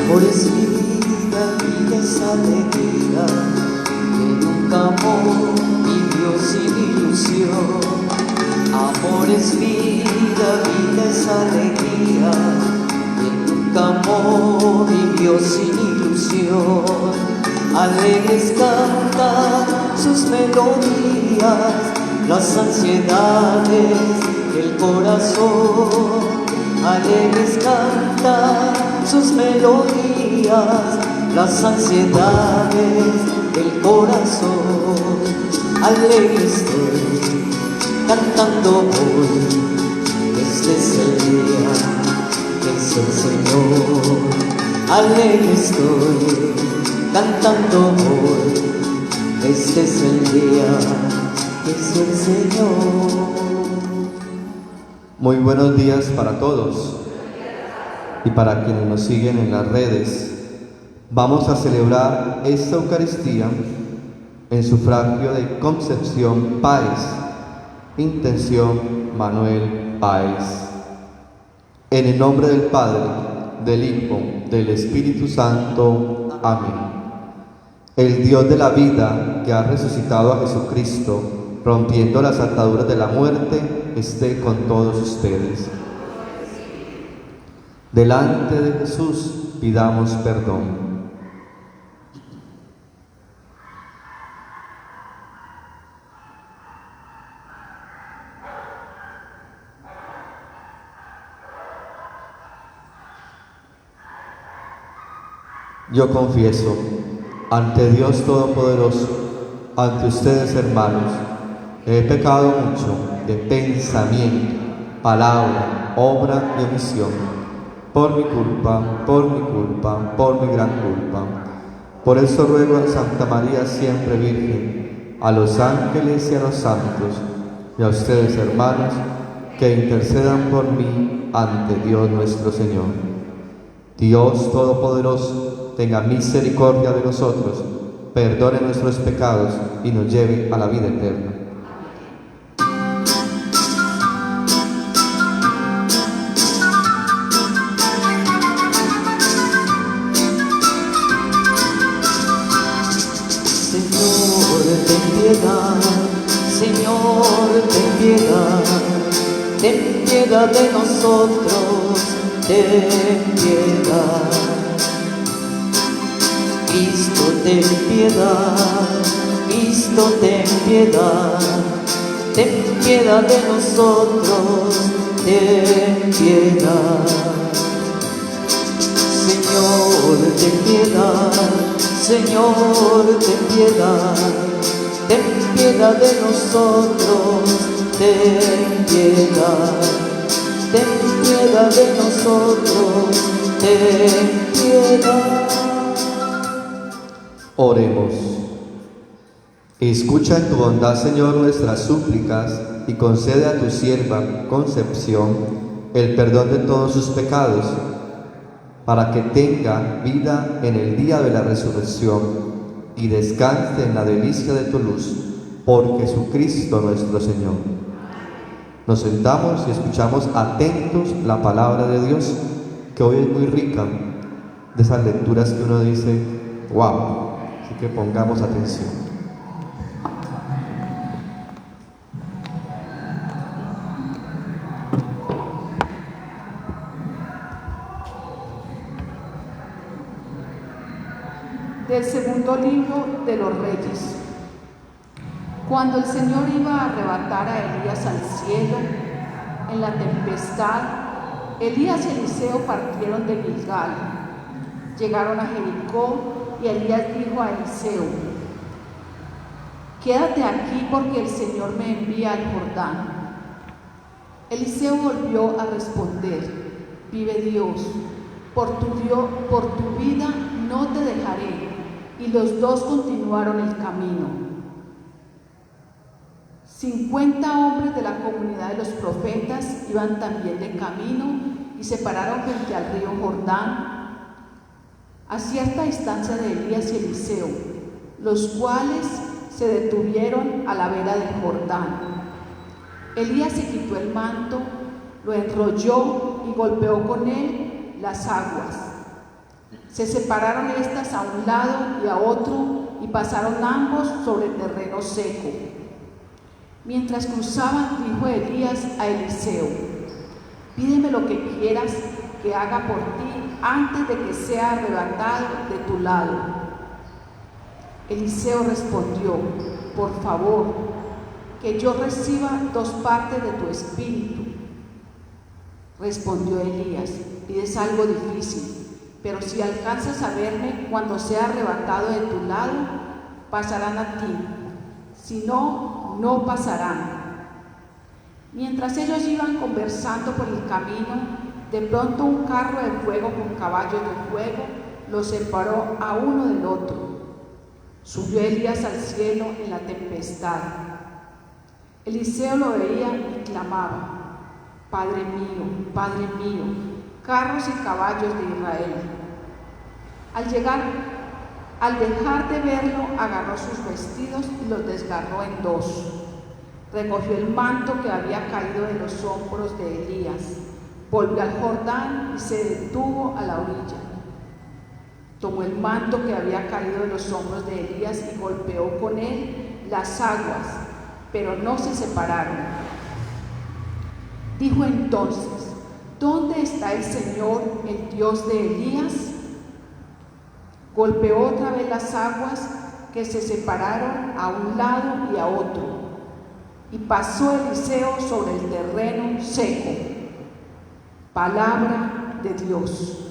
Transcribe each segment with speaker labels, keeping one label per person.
Speaker 1: Amor es vida, vida es alegría, que nunca amó, vivió sin ilusión. Amor es vida, vida es alegría, que nunca amó, vivió sin ilusión. Alegres cantan sus melodías, las ansiedades del corazón. Alegres cantan sus melodías, las ansiedades del corazón. Alegre estoy, cantando hoy, este es el día que hizo el Señor. Alegre estoy, cantando hoy, este es el día que hizo el Señor.
Speaker 2: Muy buenos días para todos y para quienes nos siguen en las redes. Vamos a celebrar esta Eucaristía en sufragio de Concepción Páez, intención Manuel Páez. En el nombre del Padre, del Hijo, del Espíritu Santo. Amén. El Dios de la vida, que ha resucitado a Jesucristo, rompiendo las ataduras de la muerte, esté con todos ustedes. Delante de Jesús pidamos perdón. Yo confieso ante Dios Todopoderoso, ante ustedes, hermanos, he pecado mucho de pensamiento, palabra, obra y omisión, por mi culpa, por mi gran culpa. Por eso ruego a Santa María siempre Virgen, a los ángeles y a los santos, y a ustedes, hermanos, que intercedan por mí ante Dios nuestro Señor. Dios Todopoderoso, tenga misericordia de nosotros, perdone nuestros pecados y nos lleve a la vida eterna.
Speaker 1: Señor, ten piedad, ten piedad de nosotros, ten piedad. Cristo, ten piedad, Cristo, ten piedad, ten piedad de nosotros, ten piedad. Señor, ten piedad, Señor, ten piedad, ten piedad de nosotros, ten piedad de nosotros, ten piedad.
Speaker 2: Oremos. Escucha en tu bondad, Señor, nuestras súplicas y concede a tu sierva Concepción el perdón de todos sus pecados, para que tenga vida en el día de la resurrección y descanse en la delicia de tu luz, por Jesucristo nuestro Señor. Nos sentamos y escuchamos atentos la palabra de Dios, que hoy es muy rica, de esas lecturas que uno dice, wow, así que pongamos atención.
Speaker 3: Del segundo libro de los Reyes. Cuando el Señor iba a arrebatar a Elías al cielo en la tempestad, Elías y Eliseo partieron de Gilgal. Llegaron a Jericó y Elías dijo a Eliseo: quédate aquí porque el Señor me envía al Jordán. Eliseo volvió a responder: vive Dios, por tu vida no te dejaré. Y los dos continuaron el camino. 50 hombres de la comunidad de los profetas iban también de camino y se pararon frente al río Jordán, a cierta distancia de Elías y Eliseo, los cuales se detuvieron a la vera del Jordán. Elías se quitó el manto, lo enrolló y golpeó con él las aguas. Se separaron estas a un lado y a otro y pasaron ambos sobre terreno seco. Mientras cruzaban, dijo Elías a Eliseo: pídeme lo que quieras que haga por ti antes de que sea arrebatado de tu lado. Eliseo respondió: por favor, que yo reciba 2 partes de tu espíritu. Respondió Elías: pides algo difícil, pero si alcanzas a verme cuando sea arrebatado de tu lado, pasarán a ti. Si no, no pasarán. Mientras ellos iban conversando por el camino, de pronto un carro de fuego con caballos de fuego los separó a uno del otro. Subió Elías al cielo en la tempestad. Eliseo lo veía y clamaba: Padre mío, carros y caballos de Israel. Al dejar de verlo, agarró sus vestidos y los desgarró en 2. Recogió el manto que había caído de los hombros de Elías, volvió al Jordán y se detuvo a la orilla. Tomó el manto que había caído de los hombros de Elías y golpeó con él las aguas, pero no se separaron. Dijo entonces: ¿dónde está el Señor, el Dios de Elías? Golpeó otra vez las aguas, que se separaron a un lado y a otro, y pasó Eliseo sobre el terreno seco. Palabra de Dios.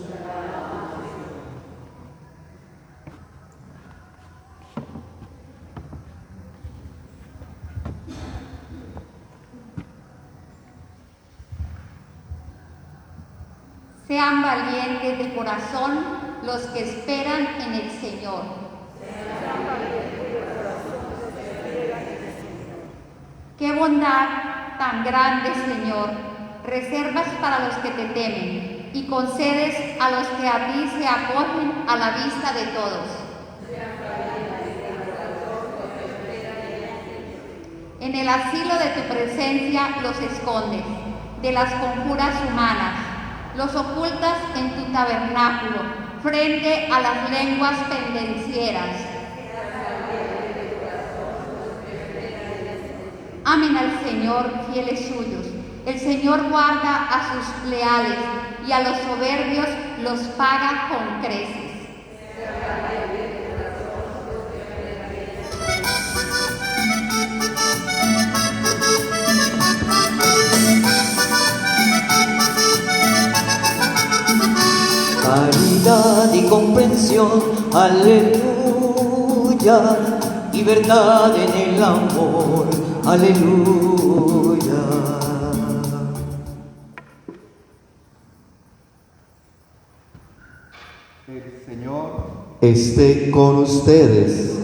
Speaker 4: Sean valientes de corazón los que esperan en el Señor. Qué bondad tan grande, Señor, reservas para los que te temen y concedes a los que a ti se acogen a la vista de todos. En el asilo de tu presencia los escondes de las conjuras humanas, los ocultas en tu tabernáculo, frente a las lenguas pendencieras. Amen al Señor, fieles suyos. El Señor guarda a sus leales y a los soberbios los paga con creces.
Speaker 1: Caridad y comprensión, aleluya, y verdad en el amor, aleluya.
Speaker 2: El Señor esté con ustedes.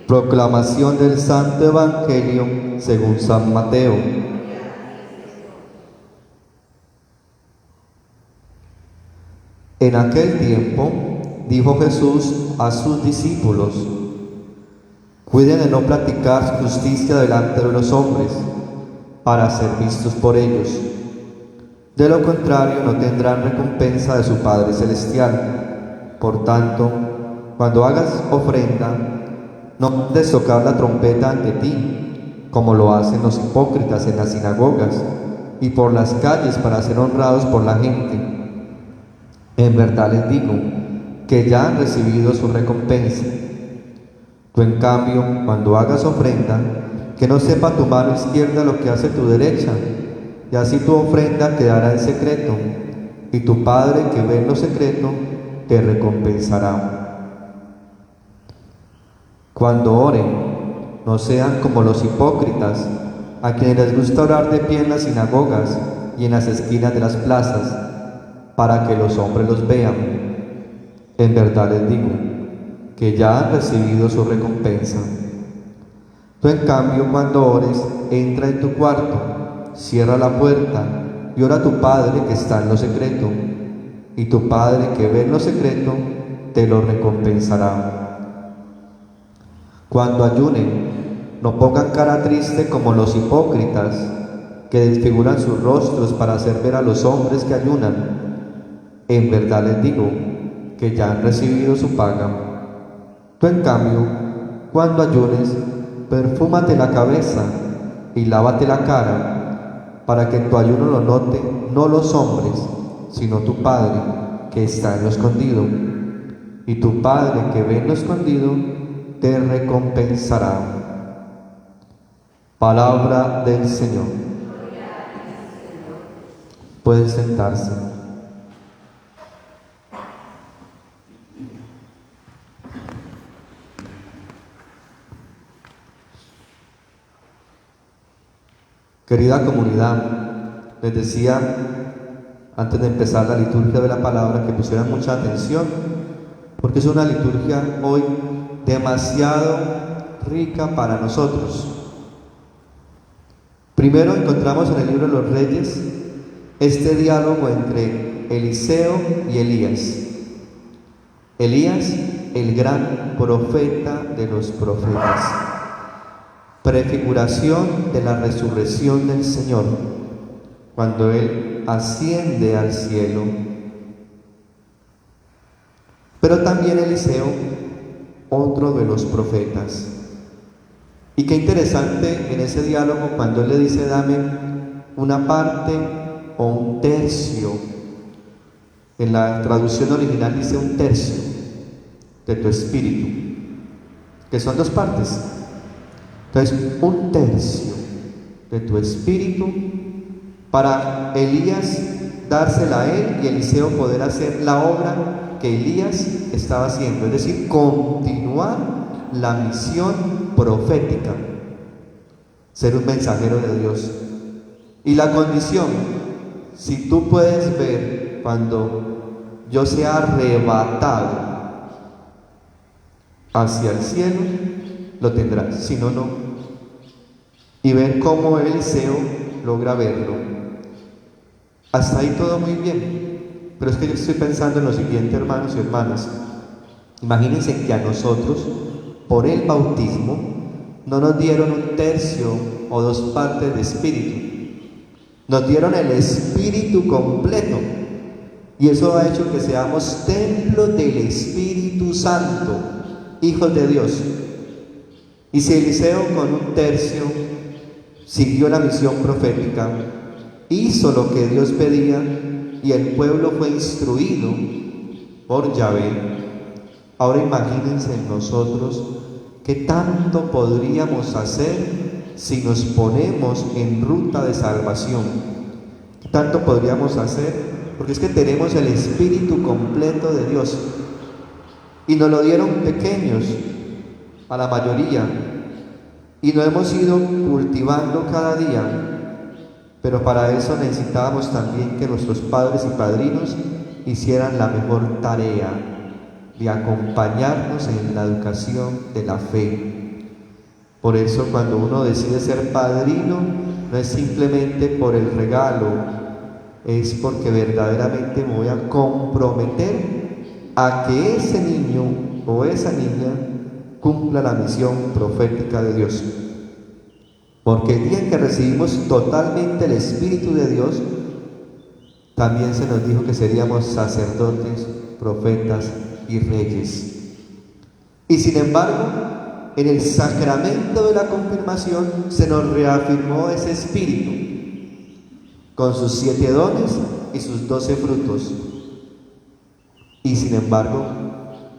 Speaker 2: Proclamación del Santo Evangelio según San Mateo. En aquel tiempo dijo Jesús a sus discípulos: cuiden de no practicar justicia delante de los hombres, para ser vistos por ellos. De lo contrario, no tendrán recompensa de su Padre Celestial. Por tanto, cuando hagas ofrenda, no des tocar la trompeta ante ti, como lo hacen los hipócritas en las sinagogas y por las calles para ser honrados por la gente. En verdad les digo que ya han recibido su recompensa. Tú, en cambio, cuando hagas ofrenda, que no sepa tu mano izquierda lo que hace tu derecha, y así tu ofrenda quedará en secreto, y tu Padre que ve en lo secreto te recompensará. Cuando oren, no sean como los hipócritas, a quienes les gusta orar de pie en las sinagogas y en las esquinas de las plazas, para que los hombres los vean. En verdad les digo que ya han recibido su recompensa. Tú, en cambio, cuando ores, entra en tu cuarto, cierra la puerta y ora a tu Padre que está en lo secreto, y tu Padre que ve en lo secreto te lo recompensará. Cuando ayunen, no pongan cara triste como los hipócritas, que desfiguran sus rostros para hacer ver a los hombres que ayunan. En verdad les digo que ya han recibido su paga. Tú, en cambio, cuando ayunes, perfúmate la cabeza y lávate la cara, para que tu ayuno lo note no los hombres, sino tu Padre que está en lo escondido. Y tu Padre que ve en lo escondido te recompensará. Palabra del Señor. Pueden sentarse. Querida comunidad, les decía antes de empezar la liturgia de la palabra que pusieran mucha atención, porque es una liturgia hoy demasiado rica para nosotros. Primero encontramos en el libro de los Reyes este diálogo entre Eliseo y Elías. Elías, el gran profeta de los profetas, prefiguración de la resurrección del Señor, cuando Él asciende al cielo. Pero también Eliseo, otro de los profetas. Y qué interesante en ese diálogo cuando Él le dice: dame una parte o un tercio. En la traducción original dice un tercio de tu espíritu, que son dos partes. Entonces, un tercio de tu espíritu para Elías dársela a él y Eliseo poder hacer la obra que Elías estaba haciendo, es decir, continuar la misión profética, ser un mensajero de Dios. Y la condición, si tú puedes ver cuando yo sea arrebatado hacia el cielo, lo tendrás, si no, no. Y ver cómo Eliseo logra verlo. Hasta ahí todo muy bien, pero es que yo estoy pensando en lo siguiente, hermanos y hermanas. Imagínense que a nosotros, por el bautismo, no nos dieron un tercio o dos partes de espíritu, nos dieron el espíritu completo, y eso ha hecho que seamos templo del Espíritu Santo, hijos de Dios. Y si Eliseo con un tercio siguió la misión profética, hizo lo que Dios pedía y el pueblo fue instruido por Yahvé, ahora imagínense en nosotros qué tanto podríamos hacer si nos ponemos en ruta de salvación. ¿Qué tanto podríamos hacer? Porque es que tenemos el espíritu completo de Dios y nos lo dieron pequeños a la mayoría, y lo hemos ido cultivando cada día, pero para eso necesitábamos también que nuestros padres y padrinos hicieran la mejor tarea de acompañarnos en la educación de la fe. Por eso cuando uno decide ser padrino, no es simplemente por el regalo, es porque verdaderamente me voy a comprometer a que ese niño o esa niña cumpla la misión profética de Dios. Porque el día en que recibimos totalmente el Espíritu de Dios, también se nos dijo que seríamos sacerdotes, profetas y reyes. Y sin embargo, en el sacramento de la confirmación se nos reafirmó ese Espíritu, con sus 7 dones y sus 12 frutos. Y sin embargo,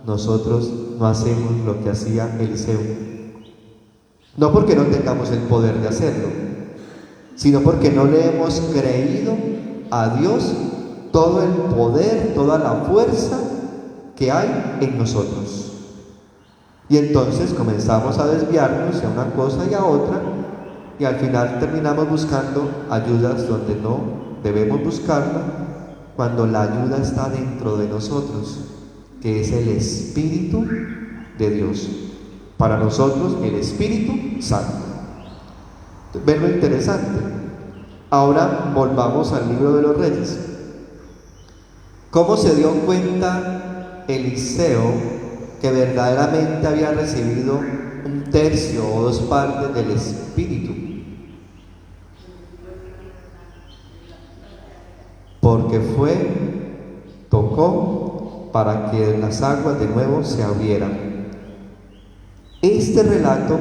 Speaker 2: nosotros no hacemos lo que hacía Eliseo. No porque no tengamos el poder de hacerlo, sino porque no le hemos creído a Dios todo el poder, toda la fuerza que hay en nosotros. Y entonces comenzamos a desviarnos a una cosa y a otra, y al final terminamos buscando ayudas donde no debemos buscarla, cuando la ayuda está dentro de nosotros, que es el Espíritu de Dios. Para nosotros, el Espíritu Santo. ¿Ven lo interesante? Ahora volvamos al libro de los Reyes. ¿Cómo se dio cuenta Eliseo que verdaderamente había recibido un tercio o 2 partes del Espíritu? Porque tocó para que las aguas de nuevo se abrieran. Este relato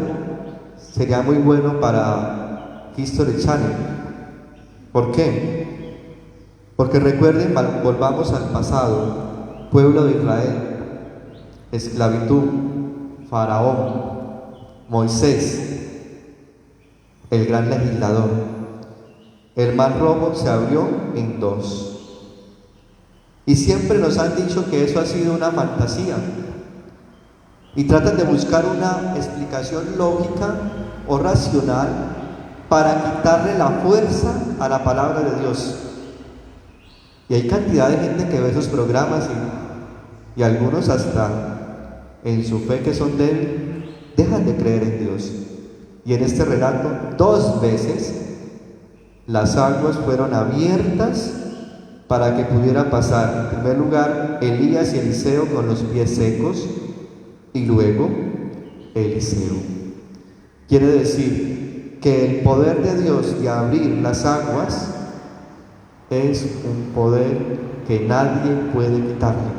Speaker 2: sería muy bueno para History Channel. ¿Por qué? Porque recuerden, volvamos al pasado: pueblo de Israel, esclavitud, Faraón, Moisés, el gran legislador. El mar Rojo se abrió en dos. Y siempre nos han dicho que eso ha sido una fantasía. Y tratan de buscar una explicación lógica o racional para quitarle la fuerza a la palabra de Dios. Y hay cantidad de gente que ve esos programas y algunos hasta en su fe que son débiles dejan de creer en Dios. Y en este relato 2 veces las aguas fueron abiertas para que pudiera pasar, en primer lugar, Elías y Eliseo con los pies secos, y luego Eliseo. Quiere decir que el poder de Dios de abrir las aguas es un poder que nadie puede quitarle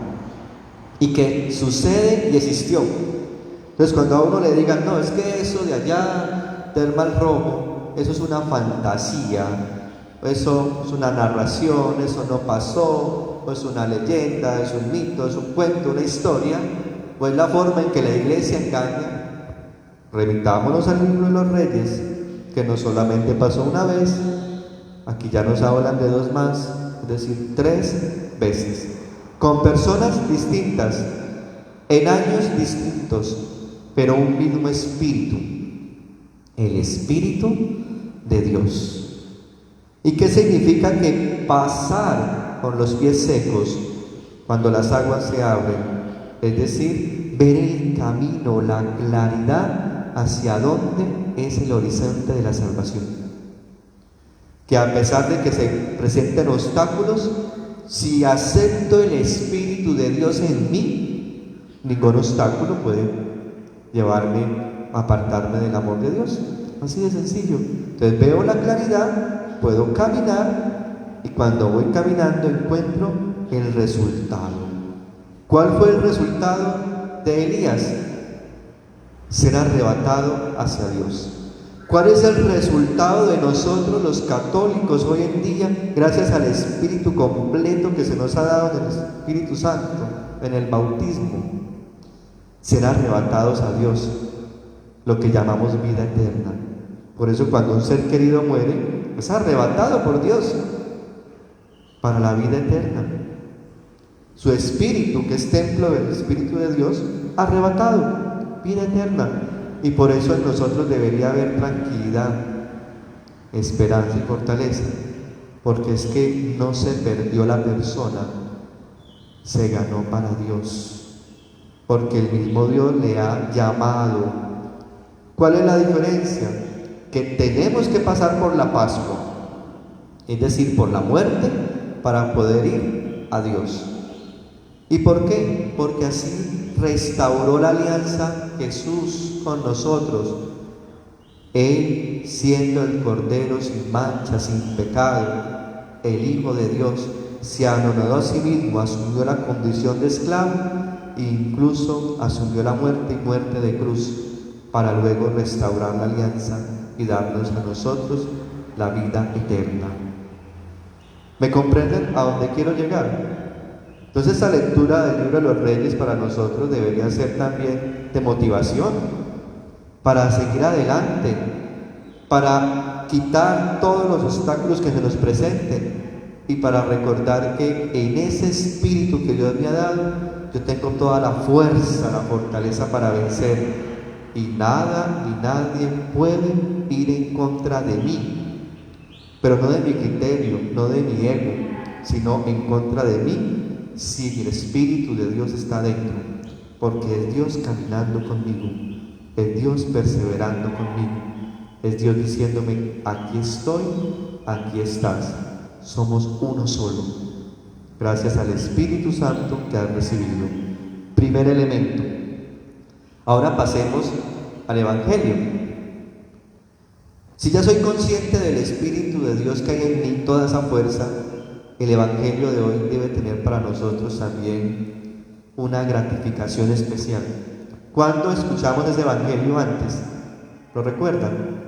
Speaker 2: y que sucede y existió. Entonces, cuando a uno le digan, no, es que eso de allá del Mar Rojo, eso es una fantasía, eso es una narración, eso no pasó, o es una leyenda, es un mito, es un cuento, una historia, pues la forma en que la iglesia engaña. Remitámonos al libro de los Reyes, que no solamente pasó una vez, aquí ya nos hablan de 2 más, es decir, 3 veces, con personas distintas, en años distintos, pero un mismo espíritu, el Espíritu de Dios. ¿Y qué significa que pasar con los pies secos cuando las aguas se abren? Es decir, ver el camino, la claridad hacia dónde es el horizonte de la salvación. Que a pesar de que se presenten obstáculos, si acepto el Espíritu de Dios en mí, ningún obstáculo puede llevarme a apartarme del amor de Dios. Así de sencillo. Entonces veo la claridad, puedo caminar, y cuando voy caminando encuentro el resultado. ¿Cuál fue el resultado de Elías? Ser arrebatado hacia Dios. ¿Cuál es el resultado de nosotros los católicos hoy en día, gracias al Espíritu completo que se nos ha dado en el Espíritu Santo, en el bautismo? Ser arrebatados a Dios, lo que llamamos vida eterna. Por eso cuando un ser querido muere, es arrebatado por Dios para la vida eterna. Su espíritu, que es templo del Espíritu de Dios, arrebatado, vida eterna. Y por eso en nosotros debería haber tranquilidad, esperanza y fortaleza, porque es que no se perdió la persona, se ganó para Dios, porque el mismo Dios le ha llamado. ¿Cuál es la diferencia? Que tenemos que pasar por la Pascua, es decir, por la muerte, para poder ir a Dios. ¿Y por qué? Porque así restauró la alianza Jesús con nosotros. Él, siendo el Cordero sin mancha, sin pecado, el Hijo de Dios, se anonadó a sí mismo, asumió la condición de esclavo e incluso asumió la muerte y muerte de cruz, para luego restaurar la alianza y darnos a nosotros la vida eterna. ¿Me comprenden a dónde quiero llegar? Entonces, esta lectura del libro de los Reyes para nosotros debería ser también de motivación para seguir adelante, para quitar todos los obstáculos que se nos presenten y para recordar que en ese espíritu que Dios me ha dado, yo tengo toda la fuerza, la fortaleza para vencer, y nada ni nadie puede ir en contra de mí, pero no de mi criterio, no de mi ego, sino en contra de mí, si el Espíritu de Dios está dentro, porque es Dios caminando conmigo, es Dios perseverando conmigo, es Dios diciéndome, aquí estoy, aquí estás, somos uno solo, gracias al Espíritu Santo que has recibido. Primer elemento. Ahora pasemos al Evangelio. Si ya soy consciente del Espíritu de Dios que hay en mí, toda esa fuerza, el Evangelio de hoy debe tener para nosotros también una gratificación especial. ¿Cuándo escuchamos ese evangelio antes? ¿Lo recuerdan?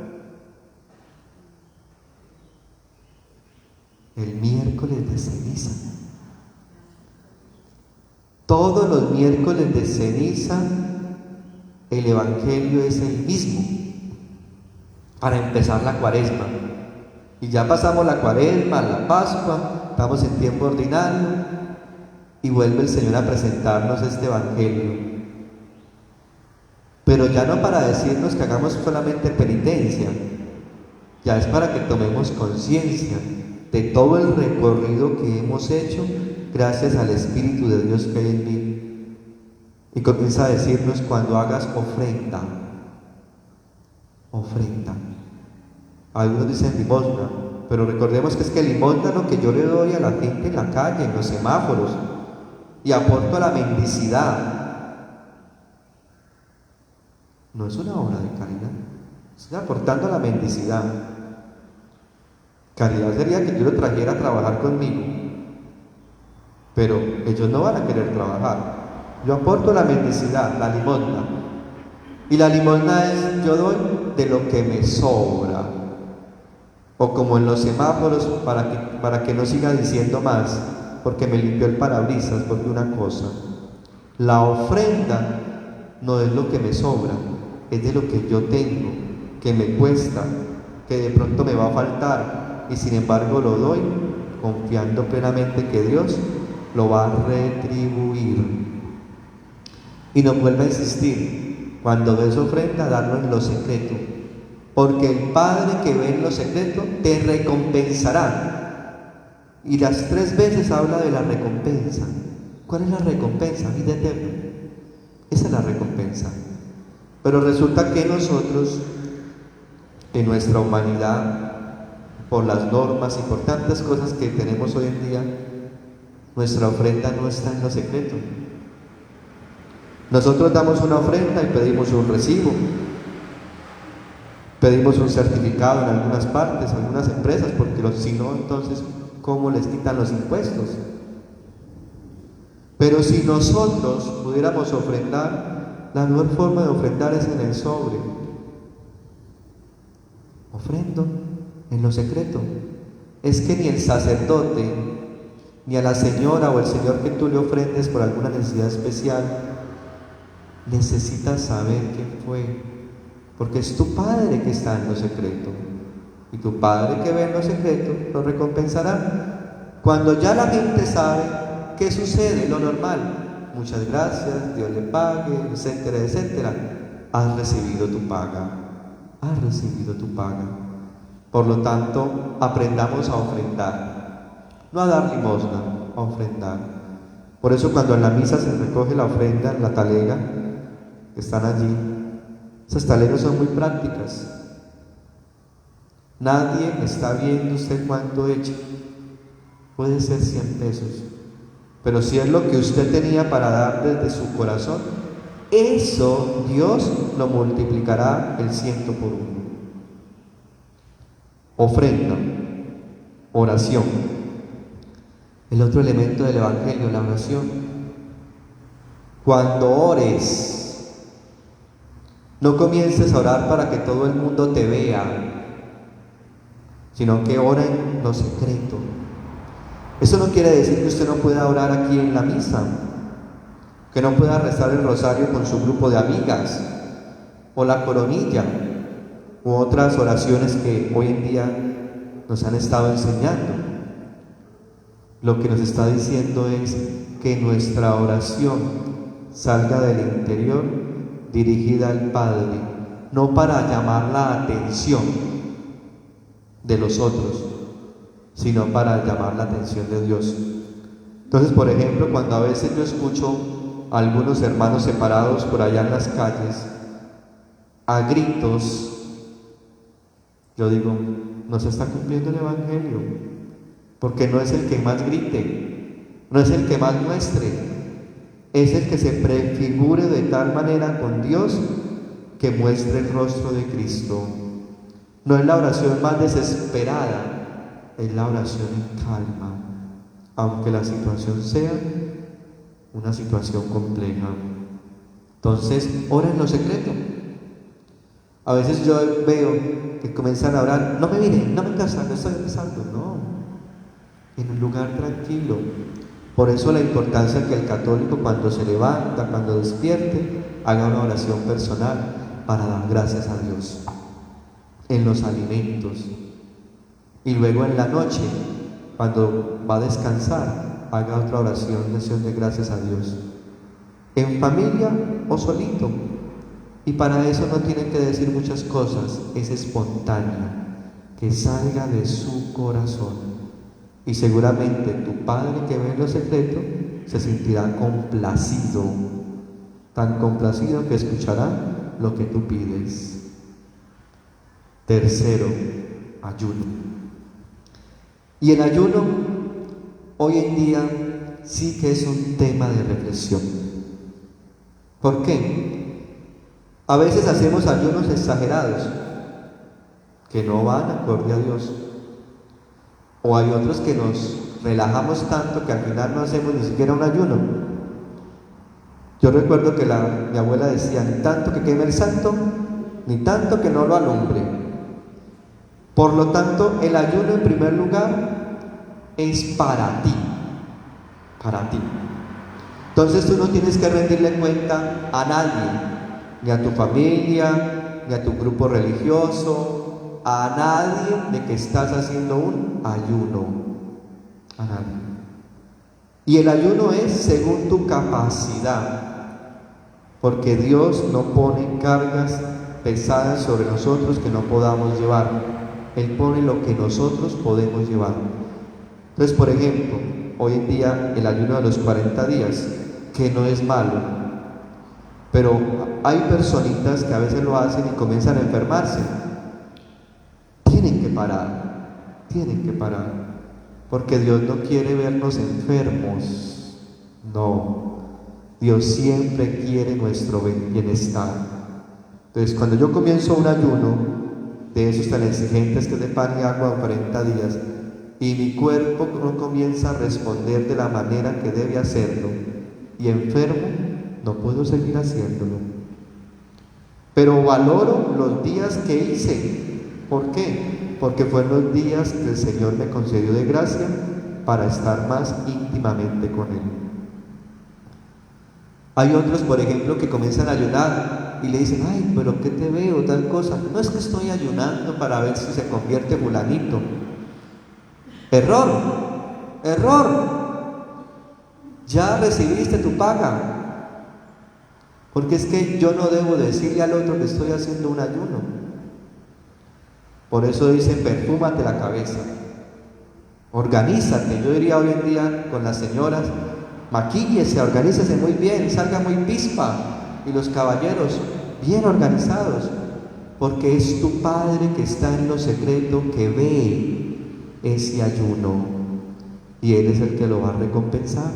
Speaker 2: El miércoles de ceniza. Todos los miércoles de ceniza el evangelio es el mismo para empezar la cuaresma. Y ya pasamos la cuaresma, la Pascua, estamos en tiempo ordinario y vuelve el Señor a presentarnos este evangelio. Pero ya no para decirnos que hagamos solamente penitencia, ya es para que tomemos conciencia de todo el recorrido que hemos hecho gracias al Espíritu de Dios que hay en mí. Y comienza a decirnos: cuando hagas ofrenda, ofrenda. Algunos dicen limosna, pero recordemos que es que limosna es lo que yo le doy a la gente en la calle, en los semáforos, y aporto a la mendicidad. No es una obra de caridad, estoy aportando a la mendicidad. Caridad sería que yo lo trajera a trabajar conmigo, pero ellos no van a querer trabajar. Yo aporto la mendicidad, la limosna. Y la limosna es: yo doy de lo que me sobra. O como en los semáforos, para que no siga diciendo más, porque me limpió el parabrisas, porque una cosa. La ofrenda no es lo que me sobra, es de lo que yo tengo, que me cuesta, que de pronto me va a faltar, y sin embargo lo doy, confiando plenamente que Dios lo va a retribuir. Y nos vuelve a insistir: cuando des ofrenda, darlo en lo secreto, porque el Padre que ve en lo secreto te recompensará. Y las 3 veces habla de la recompensa. ¿Cuál es la recompensa? Vida eterna. Esa es la recompensa. Pero resulta que nosotros, en nuestra humanidad, por las normas y por tantas cosas que tenemos hoy en día, nuestra ofrenda no está en lo secreto. Nosotros damos una ofrenda y pedimos un recibo, pedimos un certificado en algunas partes, en algunas empresas, porque si no, entonces, ¿cómo les quitan los impuestos? Pero si nosotros pudiéramos ofrendar, la mejor forma de ofrendar es en el sobre. Ofrendo en lo secreto. Es que ni el sacerdote, ni a la señora o el señor que tú le ofrendes por alguna necesidad especial necesita saber quién fue, porque es tu Padre que está en lo secreto, y tu Padre que ve en lo secreto lo recompensará. Cuando ya la gente sabe, ¿qué sucede? Lo normal: muchas gracias, Dios le pague, etcétera, etcétera. Has recibido tu paga, has recibido tu paga. Por lo tanto, aprendamos a ofrendar, no a dar limosna, a ofrendar. Por eso cuando en la misa se recoge la ofrenda en la talega, están allí, esas talegas son muy prácticas. Nadie está viendo usted cuánto echa. Puede ser 100 pesos, pero si es lo que usted tenía para dar desde su corazón, eso Dios lo multiplicará el 100 por 1. Ofrenda, oración. El otro elemento del Evangelio, la oración. Cuando ores, no comiences a orar para que todo el mundo te vea, sino que ora en lo secreto. Eso no quiere decir que usted no pueda orar aquí en la misa, que no pueda rezar el rosario con su grupo de amigas, o la coronilla, u otras oraciones que hoy en día nos han estado enseñando. Lo que nos está diciendo es que nuestra oración salga del interior, dirigida al Padre, no para llamar la atención de los otros, sino para llamar la atención de Dios. Entonces, por ejemplo, cuando a veces yo escucho a algunos hermanos separados por allá en las calles, a gritos, yo digo: no se está cumpliendo el Evangelio, porque no es el que más grite, no es el que más muestre, es el que se prefigure de tal manera con Dios que muestre el rostro de Cristo. No es la oración más desesperada, es la oración en calma, aunque la situación sea una situación compleja. Entonces, ora en lo secreto. A veces yo veo que comienzan a orar, no me miren, no me casan, no estoy empezando, no, en un lugar tranquilo. Por eso la importancia que el católico cuando se levanta, cuando despierte, haga una oración personal para dar gracias a Dios en los alimentos. Y luego en la noche, cuando va a descansar, haga otra oración de acción de gracias a Dios. En familia o solito. Y para eso no tiene que decir muchas cosas, es espontáneo, que salga de su corazón. Y seguramente tu Padre que ve en lo secreto se sentirá complacido, tan complacido que escuchará lo que tú pides. Tercero, ayuno. Y el ayuno hoy en día sí que es un tema de reflexión. ¿Por qué? A veces hacemos ayunos exagerados que no van acorde a Dios. O hay otros que nos relajamos tanto que al final no hacemos ni siquiera un ayuno. Yo recuerdo que mi abuela decía, ni tanto que queme el santo, ni tanto que no lo alumbre. Por lo tanto, el ayuno en primer lugar es para ti. Para ti. Entonces tú no tienes que rendirle cuenta a nadie, ni a tu familia, ni a tu grupo religioso, a nadie de que estás haciendo un ayuno. A nadie. Y el ayuno es según tu capacidad, porque Dios no pone cargas pesadas sobre nosotros que no podamos llevar. Él pone lo que nosotros podemos llevar. Entonces, por ejemplo, hoy en día el ayuno de los 40 días, que no es malo, pero hay personitas que a veces lo hacen y comienzan a enfermarse. Tienen que parar, porque Dios no quiere vernos enfermos, no, Dios siempre quiere nuestro bienestar. Entonces, cuando yo comienzo un ayuno de esos tan exigentes que es de pan y agua 40 días, y mi cuerpo no comienza a responder de la manera que debe hacerlo, y enfermo, no puedo seguir haciéndolo. Pero valoro los días que hice. ¿Por qué? Porque fueron los días que el Señor me concedió de gracia para estar más íntimamente con Él. Hay otros, por ejemplo, que comienzan a ayunar y le dicen, ay, pero ¿qué te veo? Tal cosa. No es que estoy ayunando para ver si se convierte fulanito. Error. Ya recibiste tu paga. Porque es que yo no debo decirle al otro que estoy haciendo un ayuno. Por eso dicen, perfúmate la cabeza, organízate. Yo diría hoy en día con las señoras, maquíllese, organícese muy bien, salga muy pispa. Y los caballeros, bien organizados, porque es tu Padre que está en lo secreto, que ve ese ayuno, y Él es el que lo va a recompensar.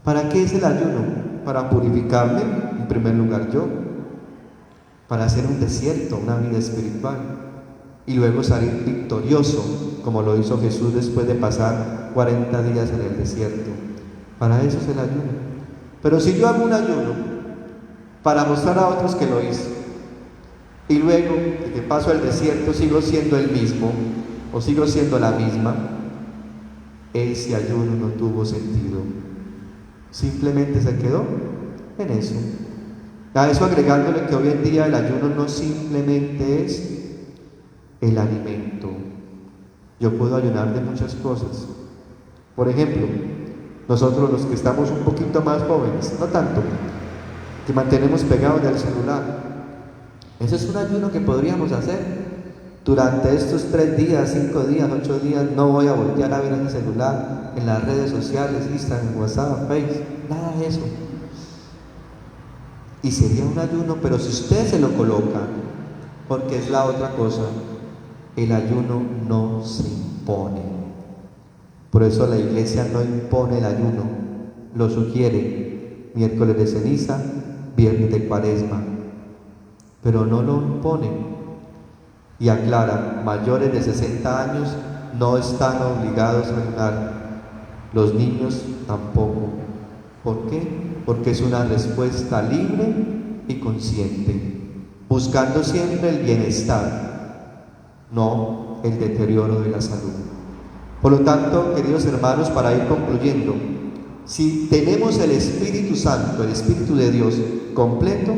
Speaker 2: ¿Para qué es el ayuno? Para purificarme, en primer lugar yo, para hacer un desierto, una vida espiritual, y luego salir victorioso, como lo hizo Jesús después de pasar 40 días en el desierto. Para eso es el ayuno. Pero si yo hago un ayuno para mostrar a otros que lo hice, y luego de que paso al desierto sigo siendo el mismo, o sigo siendo la misma, ese ayuno no tuvo sentido. Simplemente se quedó en eso. A eso agregándole que hoy en día el ayuno no simplemente es el alimento. Yo puedo ayunar de muchas cosas. Por ejemplo, nosotros los que estamos un poquito más jóvenes, no tanto, que mantenemos pegados del celular, ese es un ayuno que podríamos hacer. Durante estos 3 días, 5 días, 8 días, no voy a voltear a ver el celular en las redes sociales, Instagram, WhatsApp, Facebook, nada de eso. Y sería un ayuno, pero si usted se lo coloca, porque es la otra cosa, el ayuno no se impone. Por eso la iglesia no impone el ayuno, lo sugiere, miércoles de ceniza, viernes de cuaresma, pero no lo impone. Y aclara, mayores de 60 años no están obligados a ayunar, los niños tampoco. ¿Por qué? Porque es una respuesta libre y consciente, buscando siempre el bienestar, no el deterioro de la salud. Por lo tanto, queridos hermanos, para ir concluyendo, si tenemos el Espíritu Santo, el Espíritu de Dios completo,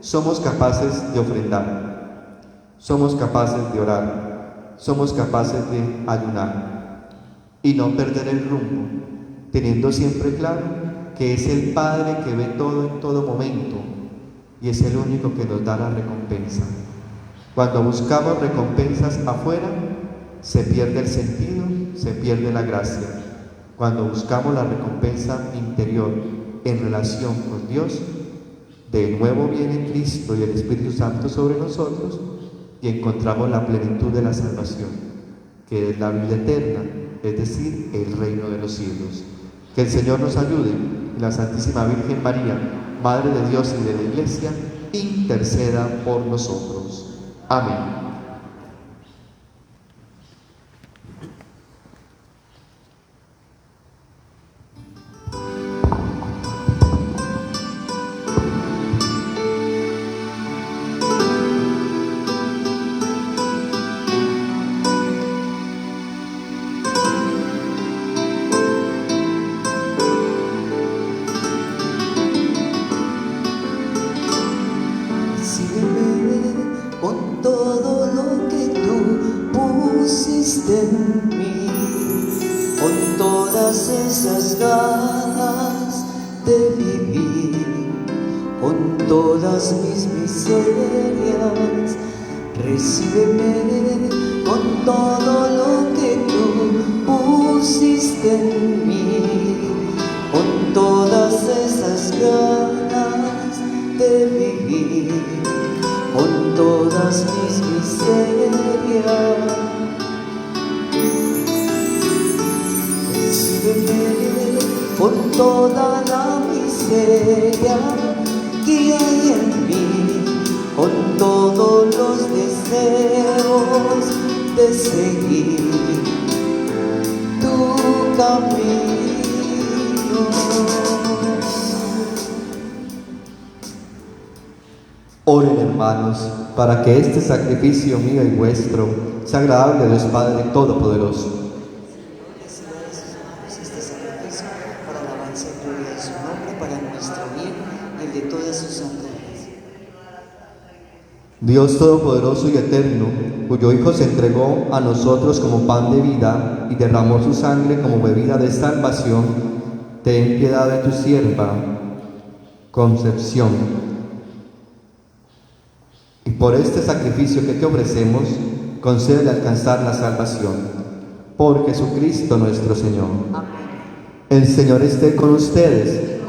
Speaker 2: somos capaces de ofrendar, somos capaces de orar, somos capaces de ayunar y no perder el rumbo, teniendo siempre claro que es el Padre que ve todo en todo momento y es el único que nos da la recompensa. Cuando buscamos recompensas afuera, se pierde el sentido, se pierde la gracia. Cuando buscamos la recompensa interior en relación con Dios, de nuevo viene Cristo y el Espíritu Santo sobre nosotros y encontramos la plenitud de la salvación, que es la vida eterna, es decir, el reino de los cielos. Que el Señor nos ayude y la Santísima Virgen María, Madre de Dios y de la Iglesia, interceda por nosotros. Amén.
Speaker 1: Con todo lo que tú pusiste en mí, con todas esas ganas de vivir, con todas mis miserias, recíbeme con todo lo que tú pusiste en mí, con todas esas ganas de vivir, con todas mis miserias. Recíbeme con toda la miseria que hay en mí, con todos los deseos de seguir tu camino.
Speaker 2: Oren, hermanos, para que este sacrificio mío y vuestro sea agradable a Dios Padre Todopoderoso.
Speaker 1: Reciba de sus manos este sacrificio para la alabanza y gloria de su nombre, para nuestro bien y el de toda su santa iglesia.
Speaker 2: Dios Todopoderoso y Eterno, cuyo Hijo se entregó a nosotros como pan de vida y derramó su sangre como bebida de salvación, ten piedad de tu sierva, Concepción. Y por este sacrificio que te ofrecemos, concede alcanzar la salvación. Por Jesucristo nuestro Señor.
Speaker 1: Amén.
Speaker 2: El Señor esté con ustedes.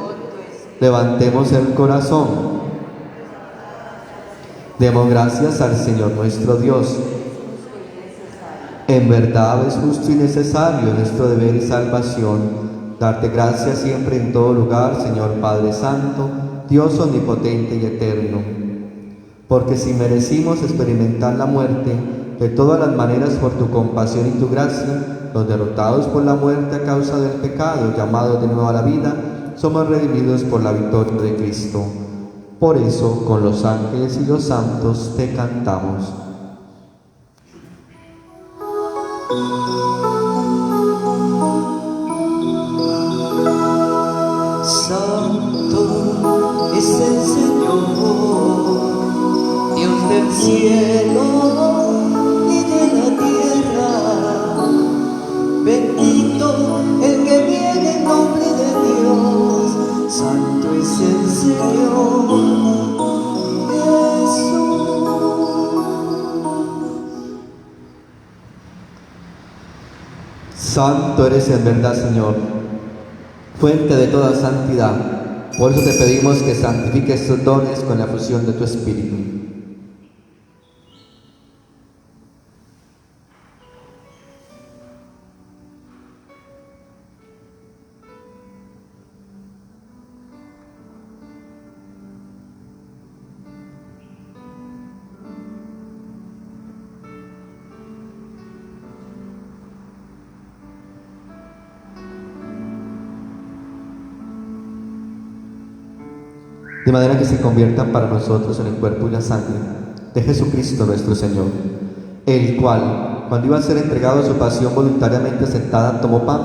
Speaker 2: Levantemos el corazón. Demos gracias al Señor nuestro Dios. En verdad es justo y necesario nuestro deber y salvación darte gracias siempre en todo lugar, Señor Padre Santo, Dios omnipotente y eterno. Porque si merecimos experimentar la muerte, de todas las maneras por tu compasión y tu gracia, los derrotados por la muerte a causa del pecado, llamados de nuevo a la vida, somos redimidos por la victoria de Cristo. Por eso, con los ángeles y los santos te cantamos.
Speaker 1: Santo es el Señor, Dios del cielo y de la tierra. Bendito el que viene en nombre de Dios. Santo es el Señor Jesús.
Speaker 2: Santo eres en verdad, Señor, fuente de toda santidad. Por eso te pedimos que santifiques estos dones con la fusión de tu Espíritu. de manera que se conviertan para nosotros en el cuerpo y la sangre de Jesucristo nuestro Señor, el cual, cuando iba a ser entregado a su pasión voluntariamente sentada, tomó pan,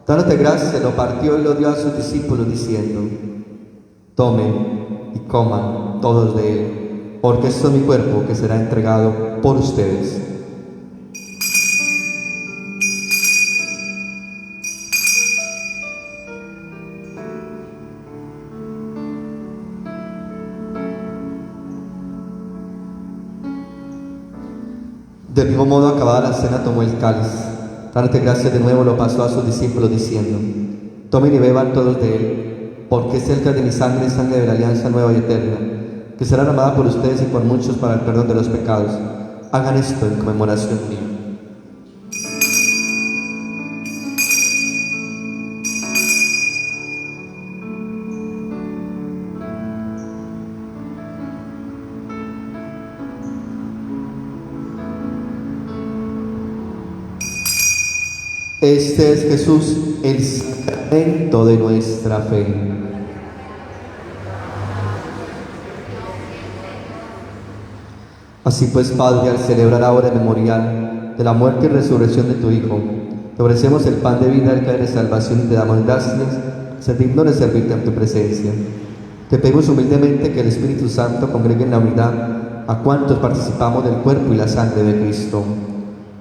Speaker 2: dándote gracias, lo partió y lo dio a sus discípulos, diciendo: tomen y coman todos de él, porque esto es mi cuerpo que será entregado por ustedes. Del mismo modo, acabada la cena, tomó el cáliz, dándote gracias de nuevo, lo pasó a sus discípulos, diciendo: tomen y beban todos de él, porque es el cáliz de mi sangre, sangre de la alianza nueva y eterna, que será derramada por ustedes y por muchos para el perdón de los pecados. Hagan esto en conmemoración mía. Este es Jesús, el sacramento de nuestra fe. Así pues, Padre, al celebrar ahora el memorial de la muerte y resurrección de tu Hijo, te ofrecemos el pan de vida, el cáliz de salvación, y te damos gracias, ser digno de servirte en tu presencia. Te pedimos humildemente que el Espíritu Santo congregue en la unidad a cuantos participamos del cuerpo y la sangre de Cristo.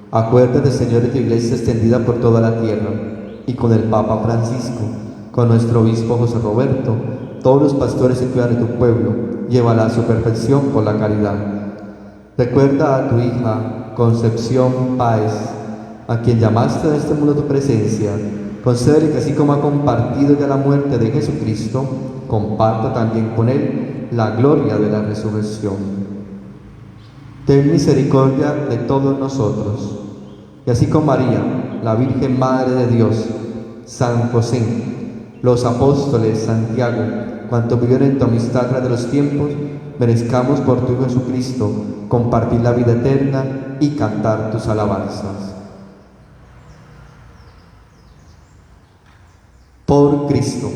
Speaker 2: Acuérdate, Señor, de tu iglesia extendida por toda la tierra, y con el Papa Francisco, con nuestro obispo José Roberto, todos los pastores que cuidan de tu pueblo, llévala a su perfección por la caridad. Recuerda a tu hija Concepción Páez, a quien llamaste de este mundo a tu presencia. Concédele que así como ha compartido ya la muerte de Jesucristo, comparta también con él la gloria de la resurrección. Ten misericordia de todos nosotros, y así como María, la Virgen Madre de Dios, San José, los apóstoles, Santiago, cuantos vivieron en tu amistad de los tiempos, merezcamos por tu Hijo Jesucristo compartir la vida eterna y cantar tus alabanzas. Por Cristo,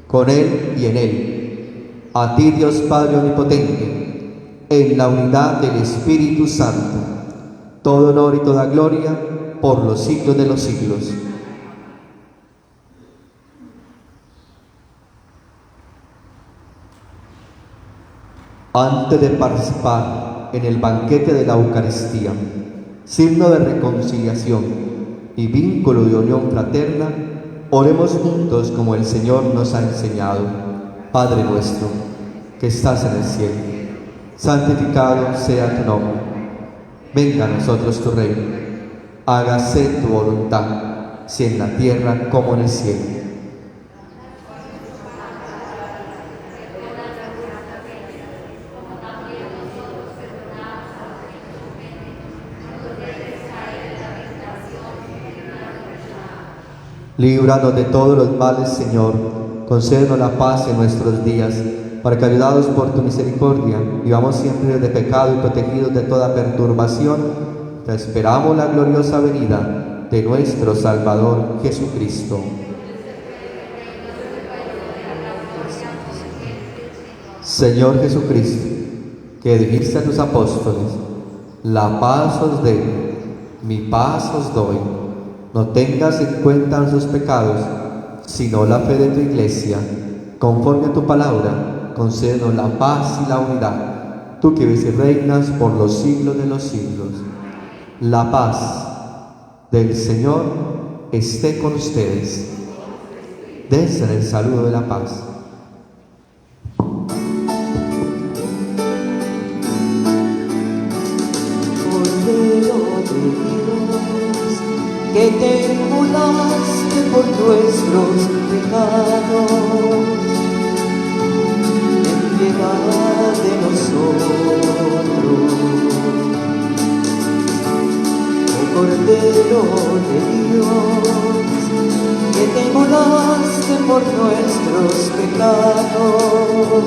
Speaker 2: con Él y en Él, a ti, Dios Padre Omnipotente, en la unidad del Espíritu Santo, todo honor y toda gloria por los siglos de los siglos. Antes de participar en el banquete de la Eucaristía, signo de reconciliación y vínculo de unión fraterna, oremos juntos como el Señor nos ha enseñado. Padre nuestro, que estás en el cielo, santificado sea tu nombre. Venga a nosotros tu reino. Hágase tu voluntad, si en la tierra como en el cielo. Líbranos de todos los males, Señor. Concédenos la paz en nuestros días, para que, ayudados por tu misericordia, vivamos siempre de pecado y protegidos de toda perturbación. Te esperamos la gloriosa venida de nuestro Salvador Jesucristo. Señor Jesucristo, que dijiste a tus apóstoles: la paz os dejo, mi paz os doy. No tengas en cuenta nuestros pecados, sino la fe de tu iglesia. Conforme a tu palabra, concédenos la paz y la unidad, tú que vives y reinas por los siglos de los siglos. La paz del Señor esté con ustedes. Dense el saludo de la paz.
Speaker 1: Cordero de Dios, que te inmolaste por nuestros pecados, ten piedad de nosotros. Oh Cordero de Dios, que te inmolaste por nuestros pecados,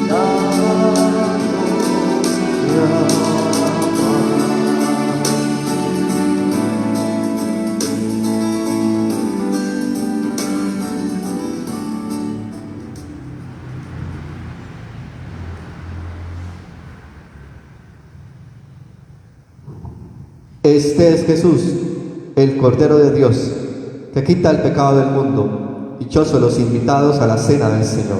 Speaker 1: danos la
Speaker 2: Este es Jesús, el Cordero de Dios, que quita el pecado del mundo. Dichosos los invitados a la cena del Señor.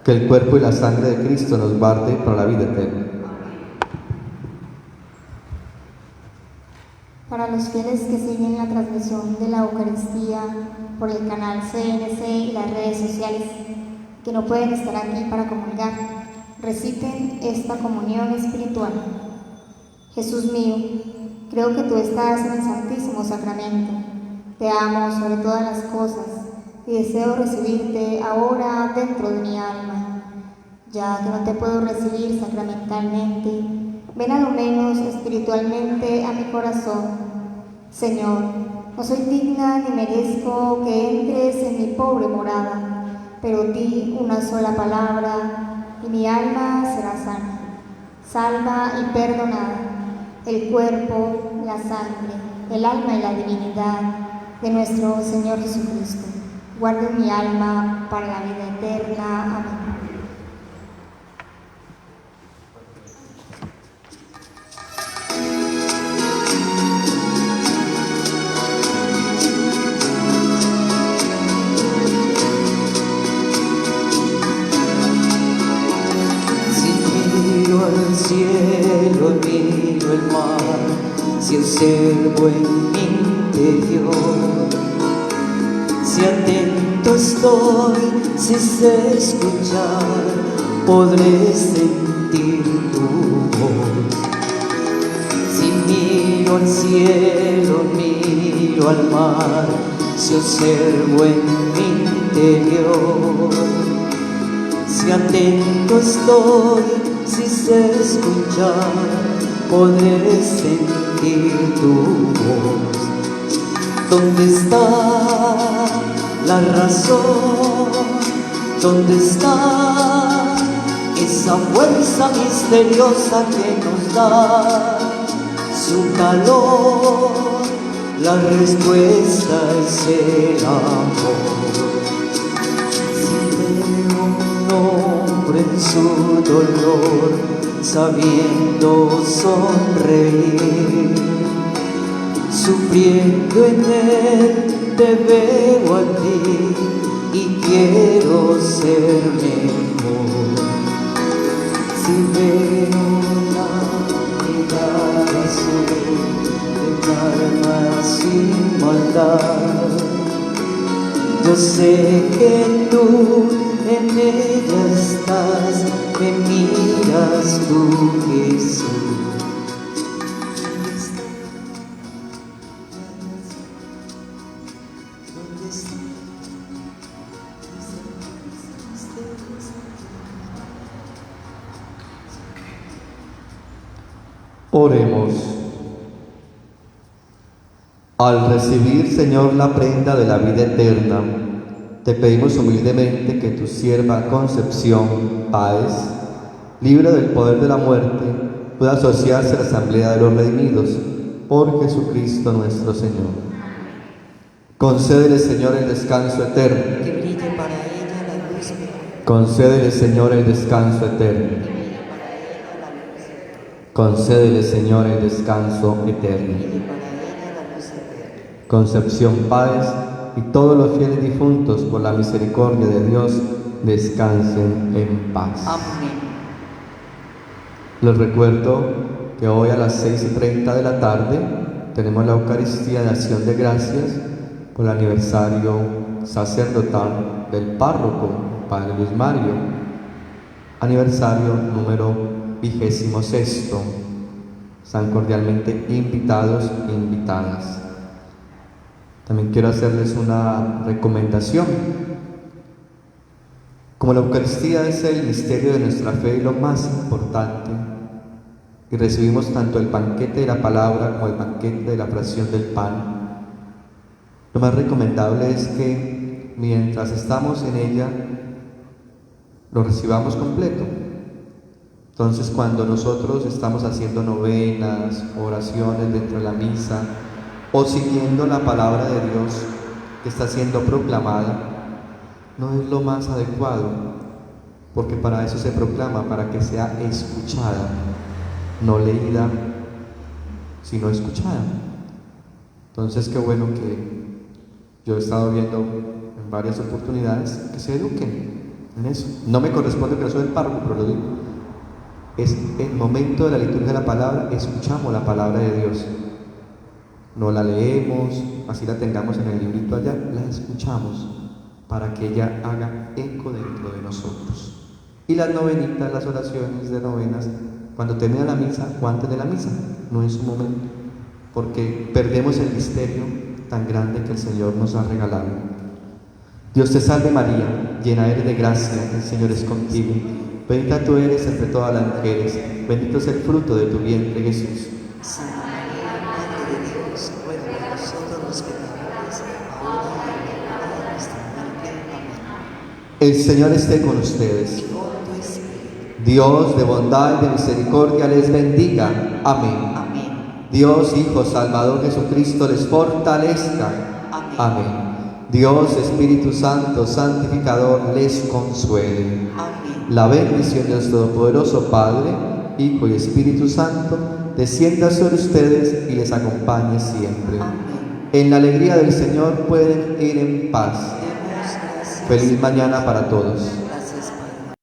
Speaker 2: Que el cuerpo y la sangre de Cristo nos guarde para la vida eterna.
Speaker 5: Para los fieles que siguen la transmisión de la Eucaristía por el canal CNC y las redes sociales, que no pueden estar aquí para comulgar, reciten esta comunión espiritual. Jesús mío, creo que tú estás en el Santísimo Sacramento. Te amo sobre todas las cosas y deseo recibirte ahora dentro de mi alma. Ya que no te puedo recibir sacramentalmente, ven a lo menos espiritualmente a mi corazón. Señor, no soy digna ni merezco que entres en mi pobre morada, pero di una sola palabra y mi alma será sana, salva y perdonada. El cuerpo, la sangre, el alma y la divinidad de nuestro Señor Jesucristo. Guarde mi alma para la vida eterna. Amén.
Speaker 1: Al cielo miro el mar, si observo en mi interior, si atento estoy, si sé escuchar, podré sentir tu voz. Si miro al cielo, miro al mar, si observo en mi interior, si atento estoy, si sé escuchar, podré sentir tu voz. ¿Dónde está la razón? ¿Dónde está esa fuerza misteriosa que nos da su calor? La respuesta es el amor. En su dolor, sabiendo sonreír, sufriendo en él, te veo a ti y quiero ser mejor. Si veo la mirada azul de calma sin maldad, yo sé que tú en ella estás, me miras tú, Jesús. ¿Dónde estás?
Speaker 2: Oremos. Al recibir, Señor, la prenda de la vida eterna, te pedimos humildemente que tu sierva Concepción Páez, libre del poder de la muerte, pueda asociarse a la asamblea de los redimidos por Jesucristo nuestro Señor. Concédele, Señor, el descanso eterno.
Speaker 1: Que brille para ella la luz.
Speaker 2: Concédele, Señor, el descanso eterno. Concédele, Señor, el descanso eterno. Concepción Páez y todos los fieles difuntos, por la misericordia de Dios, descansen en paz.
Speaker 1: Amén.
Speaker 2: Les recuerdo que hoy a las 6:30 de la tarde tenemos la Eucaristía de Acción de Gracias por el aniversario sacerdotal del párroco, Padre Luis Mario, aniversario número 26. Están cordialmente invitados e invitadas. También quiero hacerles una recomendación. Como la Eucaristía es el misterio de nuestra fe y lo más importante, y recibimos tanto el banquete de la palabra como el banquete de la fracción del pan, lo más recomendable es que mientras estamos en ella, lo recibamos completo. Entonces, cuando nosotros estamos haciendo novenas, oraciones dentro de la misa, o siguiendo la palabra de Dios que está siendo proclamada, no es lo más adecuado porque para eso se proclama, para que sea escuchada, no leída, sino escuchada. Entonces, qué bueno que yo he estado viendo en varias oportunidades que se eduquen en eso. No me corresponde que no soy el párroco, pero lo digo. Es el momento de la liturgia de la palabra, escuchamos la palabra de Dios. No la leemos, así la tengamos en el librito allá, la escuchamos para que ella haga eco dentro de nosotros. Y las novenitas, las oraciones de novenas, cuando termina la misa o antes de la misa, no es su momento, porque perdemos el misterio tan grande que el Señor nos ha regalado. Dios te salve María, llena eres de gracia, el Señor es contigo. Bendita tú eres entre todas las mujeres, bendito es el fruto de tu vientre Jesús.
Speaker 1: Santa María, Madre de Dios, ruega por nosotros los pecadores, ahora y en la hora de nuestra muerte. Amén.
Speaker 2: El Señor esté con ustedes.
Speaker 1: Y con tu espíritu.
Speaker 2: Dios de bondad y de misericordia les bendiga. Amén.
Speaker 1: Amén.
Speaker 2: Dios, Hijo Salvador Jesucristo, les fortalezca.
Speaker 1: Amén.
Speaker 2: Amén. Dios, Espíritu Santo, santificador, les consuele.
Speaker 1: Amén.
Speaker 2: La bendición de Dios Todopoderoso, Padre, Hijo y Espíritu Santo, descienda sobre ustedes y les acompañe siempre.
Speaker 1: Amén.
Speaker 2: En la alegría del Señor pueden ir en paz.
Speaker 1: Demos gracias.
Speaker 2: Feliz mañana para todos.
Speaker 1: La